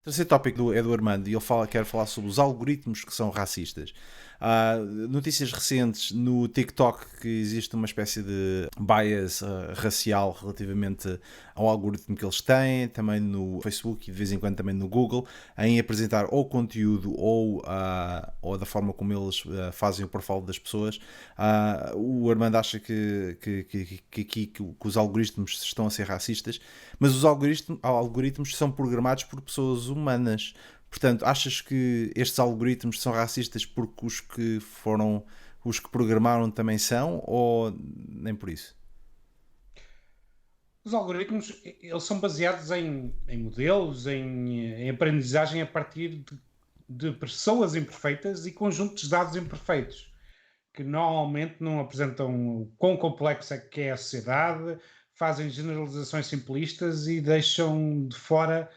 O terceiro tópico é do Armando e ele quer falar sobre os algoritmos que são racistas. Há notícias recentes no TikTok que existe uma espécie de bias racial relativamente ao algoritmo que eles têm, também no Facebook e de vez em quando também no Google, em apresentar ou conteúdo ou da forma como eles fazem o profile das pessoas. O Armando acha que os algoritmos estão a ser racistas, mas os algoritmos são programados por pessoas humanas. Portanto, achas que estes algoritmos são racistas porque os que programaram também são, ou nem por isso? Os algoritmos, eles são baseados em modelos, em aprendizagem a partir de pessoas imperfeitas e conjuntos de dados imperfeitos, que normalmente não apresentam o quão complexo é que é a sociedade, fazem generalizações simplistas e deixam de fora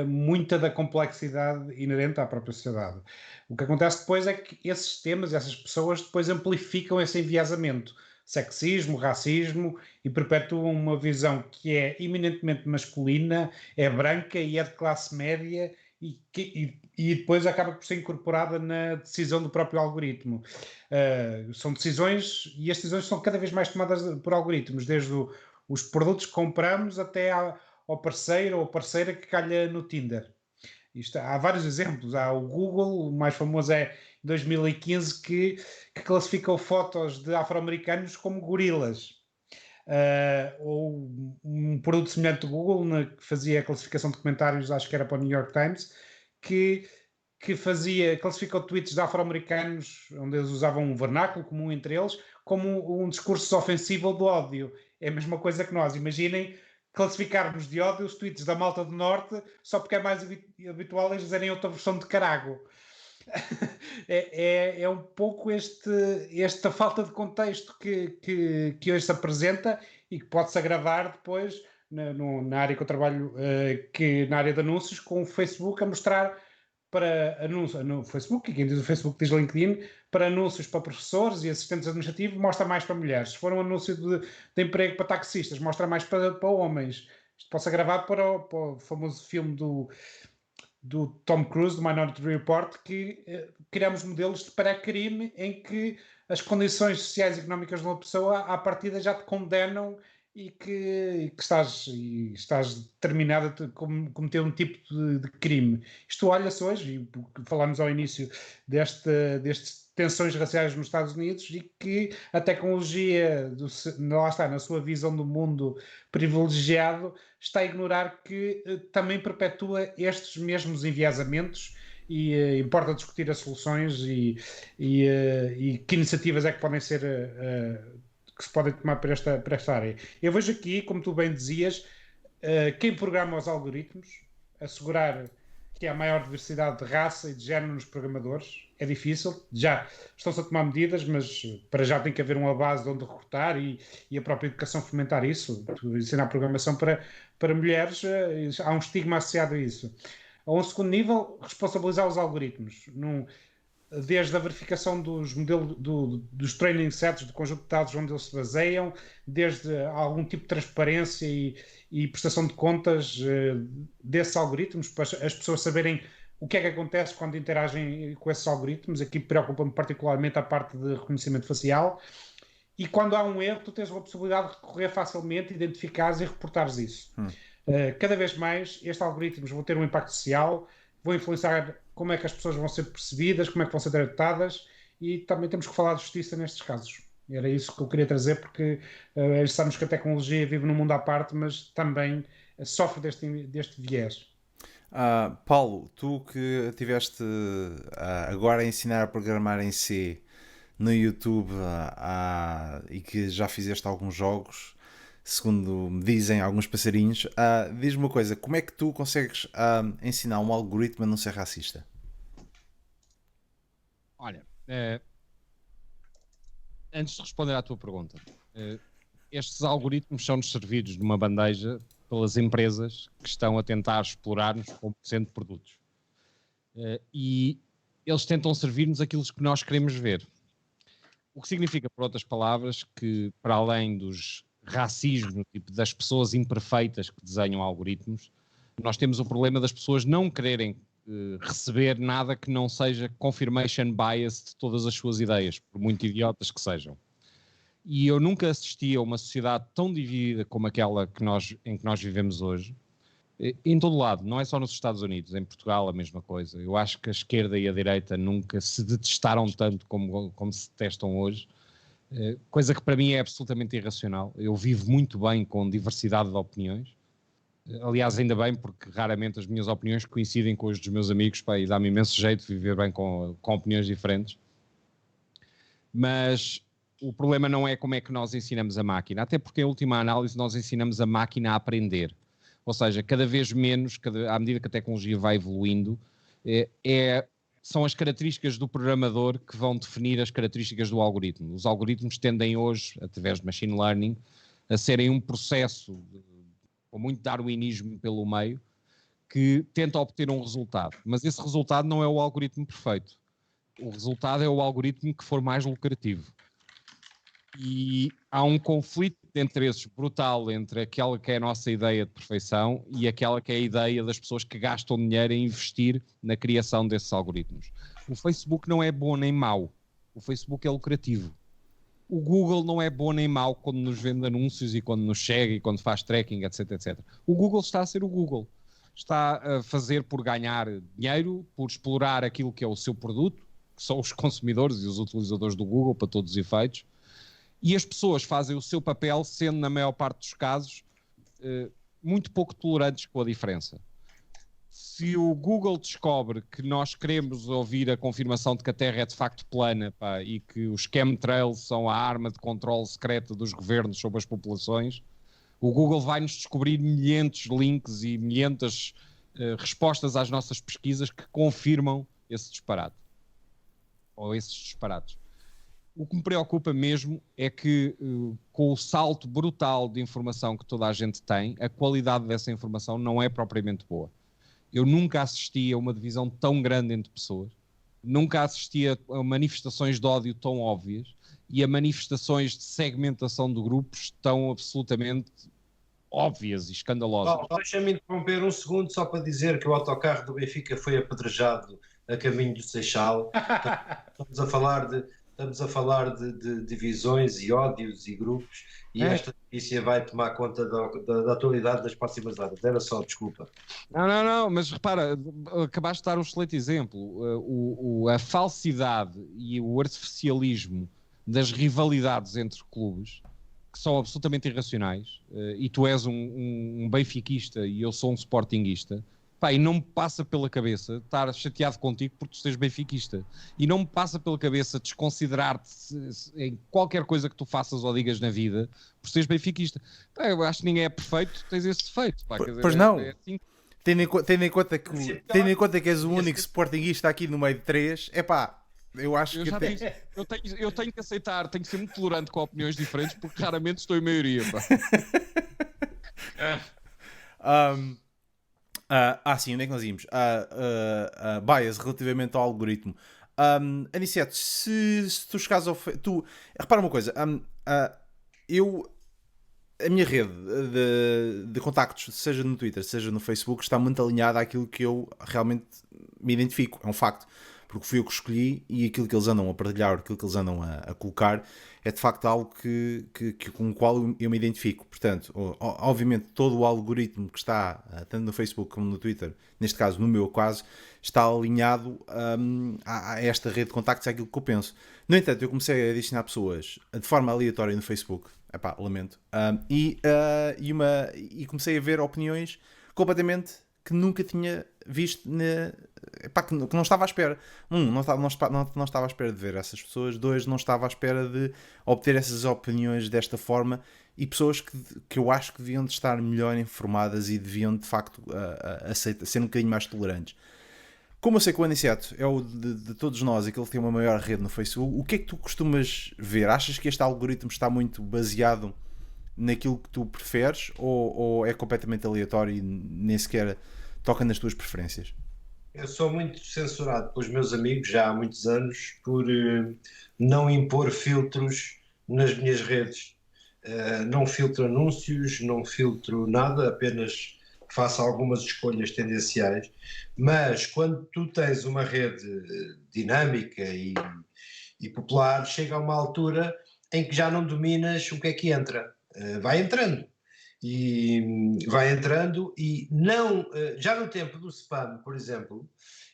muita da complexidade inerente à própria sociedade. O que acontece depois é que esses sistemas, essas pessoas, depois amplificam esse enviesamento, sexismo, racismo, e perpetuam uma visão que é eminentemente masculina, é branca e é de classe média e depois acaba por ser incorporada na decisão do próprio algoritmo. São decisões e as decisões são cada vez mais tomadas por algoritmos, desde os produtos que compramos até ao parceiro ou parceira que calha no Tinder. Há vários exemplos. Há o Google, o mais famoso é em 2015, que classificou fotos de afro-americanos como gorilas. Ou um produto semelhante do Google, que fazia a classificação de comentários, acho que era para o New York Times, que, classificou tweets de afro-americanos, onde eles usavam um vernáculo comum entre eles, como um discurso ofensivo ou de ódio. É a mesma coisa que nós. Imaginem classificarmos de ódio os tweets da Malta do Norte só porque é mais habitual eles dizerem outra versão de carago. É um pouco esta falta de contexto que hoje se apresenta e que pode-se agravar depois na área que eu trabalho, que na área de anúncios, com o Facebook a mostrar para anúncios no Facebook, e quem diz o Facebook diz LinkedIn, para anúncios para professores e assistentes administrativos, mostra mais para mulheres. Se for um anúncio de emprego para taxistas, mostra mais para homens. Isto pode-se agravar para o famoso filme do Tom Cruise, do Minority Report, que criamos modelos de pré-crime em que as condições sociais e económicas de uma pessoa à partida já te condenam e que estás determinado a cometer um tipo de crime. Isto olha-se hoje, e falámos ao início destas tensões raciais nos Estados Unidos, e que a tecnologia, lá está, na sua visão do mundo privilegiado, está a ignorar que também perpetua estes mesmos enviesamentos e importa discutir as soluções e que iniciativas é que podem ser que se podem tomar para esta área. Eu vejo aqui, como tu bem dizias, quem programa os algoritmos, assegurar que há maior diversidade de raça e de género nos programadores. É difícil, já estão-se a tomar medidas, mas para já tem que haver uma base de onde recrutar e a própria educação fomentar isso. Ensinar programação para mulheres, há um estigma associado a isso. A um segundo nível, responsabilizar os algoritmos. Desde a verificação dos modelos dos training sets, do conjunto de dados onde eles se baseiam, desde algum tipo de transparência e prestação de contas desses algoritmos, para as pessoas saberem o que é que acontece quando interagem com esses algoritmos. Aqui preocupa-me particularmente a parte de reconhecimento facial. E quando há um erro, tu tens uma possibilidade de recorrer facilmente, identificares e reportares isso. Cada vez mais, estes algoritmos vão ter um impacto social, vão influenciar como é que as pessoas vão ser percebidas, como é que vão ser tratadas, e também temos que falar de justiça nestes casos. Era isso que eu queria trazer, porque sabemos que a tecnologia vive num mundo à parte, mas também sofre deste viés. Paulo, tu que estiveste agora a ensinar a programar em C no YouTube e que já fizeste alguns jogos, segundo me dizem alguns passarinhos, diz-me uma coisa: como é que tu consegues ensinar um algoritmo a não ser racista? Olha, antes de responder à tua pergunta, estes algoritmos são-nos servidos numa bandeja pelas empresas que estão a tentar explorar-nos como sendo produtos. E eles tentam servir-nos aquilo que nós queremos ver. O que significa, por outras palavras, que para além dos racismos, tipo das pessoas imperfeitas que desenham algoritmos, Nós temos o problema das pessoas não quererem receber nada que não seja confirmation bias de todas as suas ideias, por muito idiotas que sejam. E eu nunca assisti a uma sociedade tão dividida como aquela em que nós vivemos hoje, em todo lado, não é só nos Estados Unidos, em Portugal a mesma coisa. Eu acho que a esquerda e a direita nunca se detestaram tanto como se detestam hoje, coisa que para mim é absolutamente irracional. Eu vivo muito bem com diversidade de opiniões. Aliás, ainda bem, porque raramente as minhas opiniões coincidem com as dos meus amigos, pá, e dá-me imenso jeito de viver bem com opiniões diferentes. Mas o problema não é como é que nós ensinamos a máquina, até porque, em última análise, nós ensinamos a máquina a aprender. Ou seja, cada vez menos, à medida que a tecnologia vai evoluindo, são as características do programador que vão definir as características do algoritmo. Os algoritmos tendem hoje, através de machine learning, a serem um processo com muito darwinismo pelo meio, que tenta obter um resultado. Mas esse resultado não é o algoritmo perfeito. O resultado é o algoritmo que for mais lucrativo. E há um conflito de interesses brutal entre aquela que é a nossa ideia de perfeição e aquela que é a ideia das pessoas que gastam dinheiro a investir na criação desses algoritmos. O Facebook não é bom nem mau. O Facebook é lucrativo. O Google não é bom nem mau quando nos vende anúncios e quando nos chega e quando faz tracking, etc, etc. O Google está a ser o Google. Está a fazer por ganhar dinheiro, por explorar aquilo que é o seu produto, que são os consumidores e os utilizadores do Google, para todos os efeitos. E as pessoas fazem o seu papel, sendo, na maior parte dos casos, muito pouco tolerantes com a diferença. Se o Google descobre que nós queremos ouvir a confirmação de que a Terra é de facto plana, pá, e que os chemtrails são a arma de controle secreta dos governos sobre as populações, o Google vai-nos descobrir milhentos links e milhentas respostas às nossas pesquisas que confirmam esse disparate. Ou esses disparates. O que me preocupa mesmo é que, com o salto brutal de informação que toda a gente tem, a qualidade dessa informação não é propriamente boa. Eu nunca assisti a uma divisão tão grande entre pessoas, nunca assisti a manifestações de ódio tão óbvias e a manifestações de segmentação de grupos tão absolutamente óbvias e escandalosas. Deixa-me interromper um segundo só para dizer que o autocarro do Benfica foi apedrejado a caminho do Seixal. Estamos a falar de divisões e ódios e grupos, e esta notícia vai tomar conta da atualidade das próximas horas. Era só, desculpa. Não, mas repara, acabaste de dar um excelente exemplo. A falsidade e o artificialismo das rivalidades entre clubes, que são absolutamente irracionais, e tu és um benfiquista e eu sou um sportinguista, pá, e não me passa pela cabeça estar chateado contigo porque tu sejas benfiquista. E não me passa pela cabeça desconsiderar-te em qualquer coisa que tu faças ou digas na vida por seres benfiquista. Pá, eu acho que ninguém é perfeito, tens esse defeito. Pá, Pois dizer, não. É assim. Tendo em conta que és o único sportinguista aqui no meio de três, é pá, eu acho que... Eu tenho que aceitar, tenho que ser muito tolerante com opiniões diferentes porque raramente estou em maioria. Pá. Sim, onde é que nós íamos? Bias relativamente ao algoritmo. Aniceto, se tu chegares ao... repara uma coisa, a minha rede de contactos, seja no Twitter, seja no Facebook, está muito alinhada àquilo que eu realmente me identifico, é um facto. Porque fui eu que escolhi e aquilo que eles andam a partilhar, aquilo que eles andam a colocar, é de facto algo com o qual eu me identifico. Portanto, obviamente, todo o algoritmo que está, tanto no Facebook como no Twitter, neste caso, no meu caso, está alinhado a esta rede de contactos, àquilo que eu penso. No entanto, eu comecei a adicionar pessoas de forma aleatória no Facebook, lamento, e comecei a ver opiniões completamente que nunca tinha visto, que não estava à espera. Não estava à espera de ver essas pessoas. 2, não estava à espera de obter essas opiniões desta forma, e pessoas que eu acho que deviam de estar melhor informadas e deviam de facto ser um bocadinho mais tolerantes. Como eu sei que o Aniceto é o de todos nós, aquele que tem uma maior rede no Facebook, o que é que tu costumas ver? Achas que este algoritmo está muito baseado naquilo que tu preferes, ou é completamente aleatório e nem sequer toca nas tuas preferências? Eu sou muito censurado pelos meus amigos já há muitos anos por não impor filtros nas minhas redes. Não filtro anúncios, não filtro nada, apenas que faça algumas escolhas tendenciais, mas quando tu tens uma rede dinâmica e popular, chega a uma altura em que já não dominas o que entra. Vai entrando. E não, já no tempo do spam, por exemplo,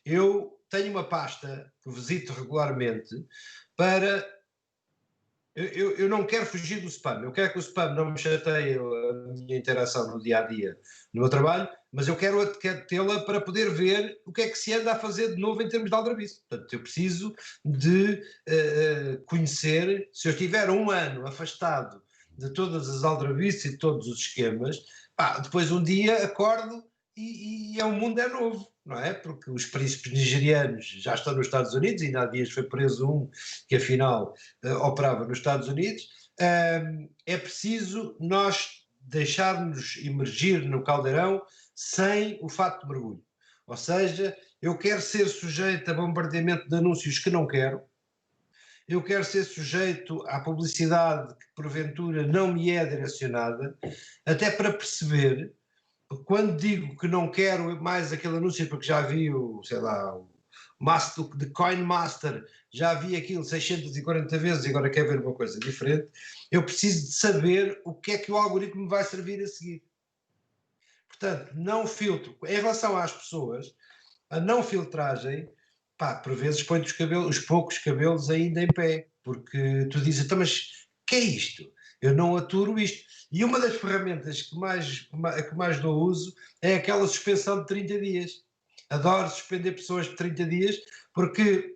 eu tenho uma pasta que visito regularmente para... Eu não quero fugir do spam, eu quero que o spam não me chateie a minha interação no dia-a-dia no meu trabalho, mas eu quero tê-la para poder ver o que é que se anda a fazer de novo em termos de aldrabice. Portanto, eu preciso de conhecer, se eu estiver um ano afastado de todas as aldrabices e de todos os esquemas, depois um dia acordo e o mundo é novo, não é? Porque os príncipes nigerianos já estão nos Estados Unidos, ainda há dias foi preso um que afinal operava nos Estados Unidos. É preciso nós deixar-nos imergir no caldeirão sem o fato de mergulho. Ou seja, eu quero ser sujeito a bombardeamento de anúncios que não quero, eu quero ser sujeito à publicidade que porventura não me é direcionada, até para perceber, quando digo que não quero mais aquele anúncio porque já vi o Master de Coin Master, já vi aquilo 640 vezes e agora quero ver uma coisa diferente, eu preciso de saber o que é que o algoritmo me vai servir a seguir. Portanto, não filtro. Em relação às pessoas, a não filtragem, por vezes põe os poucos cabelos ainda em pé, porque tu dizes, então, mas que é isto? Eu não aturo isto. E uma das ferramentas que mais dou uso é aquela suspensão de 30 dias. Adoro suspender pessoas de 30 dias, porque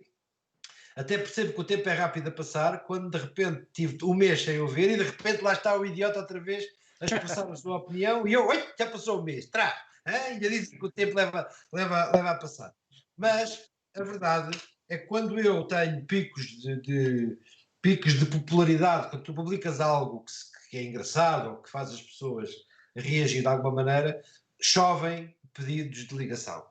até percebo que o tempo é rápido a passar, quando de repente tive um mês sem ouvir e de repente lá está o idiota outra vez a expressar a sua opinião e eu, já passou um mês, ainda dizem que o tempo leva a passar. Mas a verdade é que quando eu tenho picos de popularidade, quando tu publicas algo que é engraçado ou que faz as pessoas reagir de alguma maneira, chovem pedidos de ligação.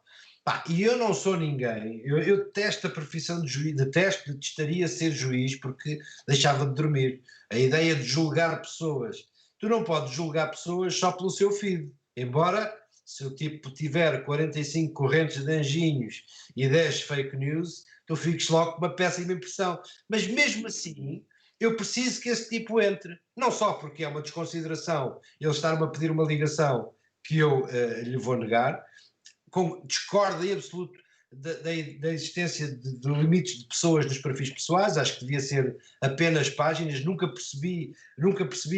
E eu não sou ninguém, eu detesto a profissão de juiz, detestaria ser juiz porque deixava de dormir. A ideia de julgar pessoas, tu não podes julgar pessoas só pelo seu feed, embora se o tipo tiver 45 correntes de anjinhos e 10 fake news, tu fiques logo com uma péssima impressão. Mas mesmo assim, eu preciso que esse tipo entre, não só porque é uma desconsideração ele estar-me a pedir uma ligação que eu lhe vou negar, discordo em absoluto da existência de limites de pessoas nos perfis pessoais, acho que devia ser apenas páginas, nunca percebi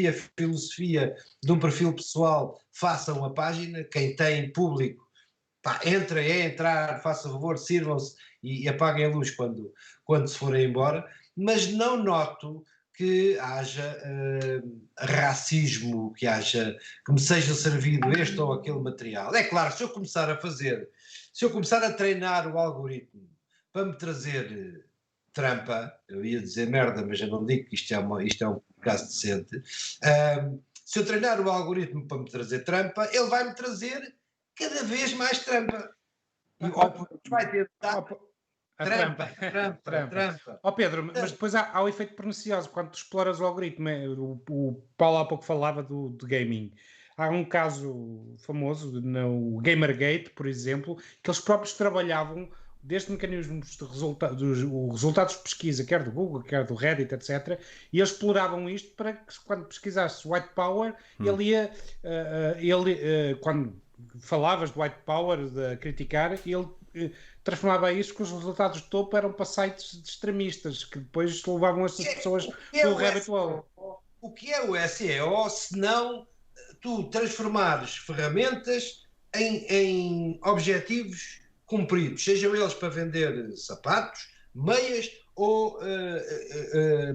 a filosofia de um perfil pessoal, faça uma página, quem tem público, entrar, faça favor, sirvam-se e apaguem a luz quando se forem embora, mas não noto que haja racismo, que me seja servido este ou aquele material. É claro, se eu começar a treinar o algoritmo para me trazer trampa, eu ia dizer merda, mas eu não digo que isto é um caso decente, se eu treinar o algoritmo para me trazer trampa, ele vai-me trazer cada vez mais trampa. E vai tentar... Trampa. Pedro, mas depois há o efeito pernicioso quando tu exploras o algoritmo. O Paulo há pouco falava do gaming. Há um caso famoso no Gamergate, por exemplo, que eles próprios trabalhavam desde mecanismos de resultados de pesquisa, quer do Google, quer do Reddit, etc. E eles exploravam isto para que, quando pesquisasse White Power, quando falavas de White Power, de criticar, ele transformava isso que os resultados de topo eram para sites de extremistas, que depois levavam essas pessoas pelo rabbit hole. O que é o SEO, se não tu transformares ferramentas em objetivos cumpridos, sejam eles para vender sapatos, meias ou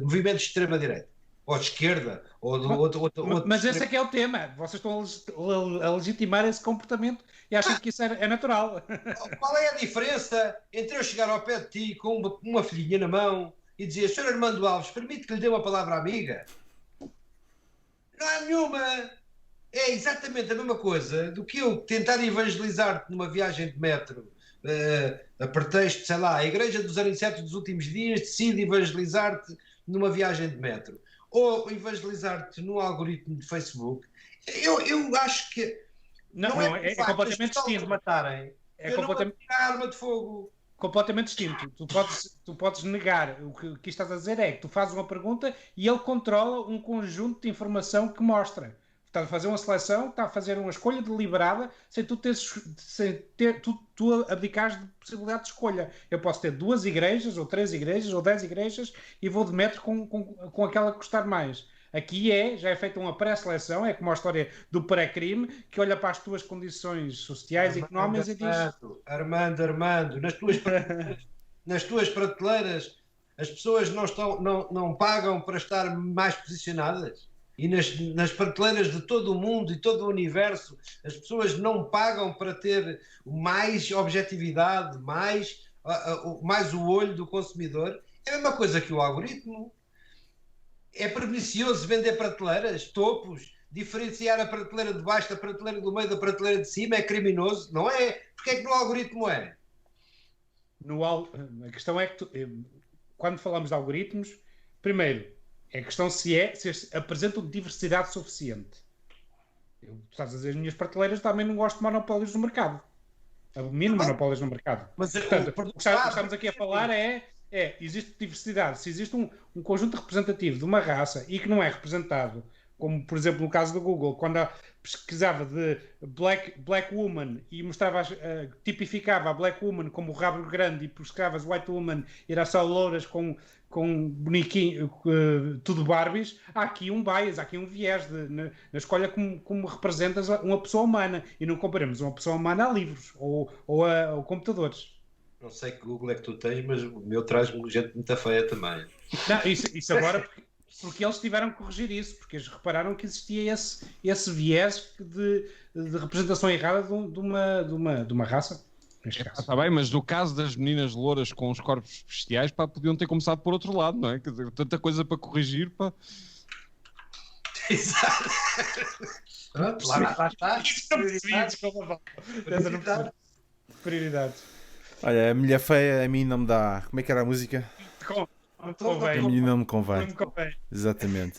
movimentos de extrema-direita, ou de esquerda, ou de outro... Mas esse é que é o tema. Vocês estão a legitimar esse comportamento e acham que isso é natural. Qual é a diferença entre eu chegar ao pé de ti com uma filhinha na mão e dizer, Sr. Armando Alves, permite que lhe dê uma palavra amiga? Não há nenhuma. É exatamente a mesma coisa do que eu tentar evangelizar-te numa viagem de metro, a pretexto, sei lá, a Igreja dos Anicetos dos Últimos Dias decide evangelizar-te numa viagem de metro, ou evangelizar-te num algoritmo de Facebook. Eu acho que Não, é completamente distinto. Matarem. É Eu completamente... não vou arma de fogo. completamente distinto. Tu podes negar. O que estás a dizer é que tu fazes uma pergunta e ele controla um conjunto de informação que mostra. Está a fazer uma seleção, está a fazer uma escolha deliberada sem tu abdicares de possibilidade de escolha. Eu posso ter 2 igrejas, ou 3 igrejas, ou 10 igrejas e vou de metro com aquela que gostar mais. Aqui já é feita uma pré-seleção, é como a história do pré-crime, que olha para as tuas condições sociais e económicas e diz... Armando, nas tuas prateleiras as pessoas não pagam para estar mais posicionadas? E nas prateleiras de todo o mundo e todo o universo, as pessoas não pagam para ter mais objetividade, mais o olho do consumidor? É a mesma coisa que o algoritmo. É pernicioso vender prateleiras, topos, diferenciar a prateleira de baixo da prateleira do meio da prateleira de cima, é criminoso? Não é? Porque é que no algoritmo é? A questão é que quando falamos de algoritmos, primeiro, é a questão se apresentam diversidade suficiente. Tu estás a dizer, as minhas prateleiras também não gosto de monopólios no mercado. Abomino monopólios no mercado. Mas portanto, o que estamos aqui a falar existe diversidade. Se existe um conjunto representativo de uma raça e que não é representado, como por exemplo no caso do Google, quando pesquisava de black woman e mostrava, tipificava a black woman como o rabo grande e pesquisavas white woman e era só louras com boniquinho, tudo Barbies, há aqui um bias, há aqui um viés na escolha como representas uma pessoa humana e não comparamos uma pessoa humana a livros ou a computadores. Não sei que Google é que tu tens, mas o meu traz-me gente muito feia também. Não, isso agora porque eles tiveram que corrigir isso, porque eles repararam que existia esse viés de representação errada de uma raça. Está bem, mas no caso das meninas louras com os corpos bestiais, podiam ter começado por outro lado, não é? Quer dizer, tanta coisa para corrigir, pá. Exato. Pronto, lá está. Prioridades. Olha, a mulher feia a mim não me dá. Como é que era a música? A mim não me convém. Exatamente.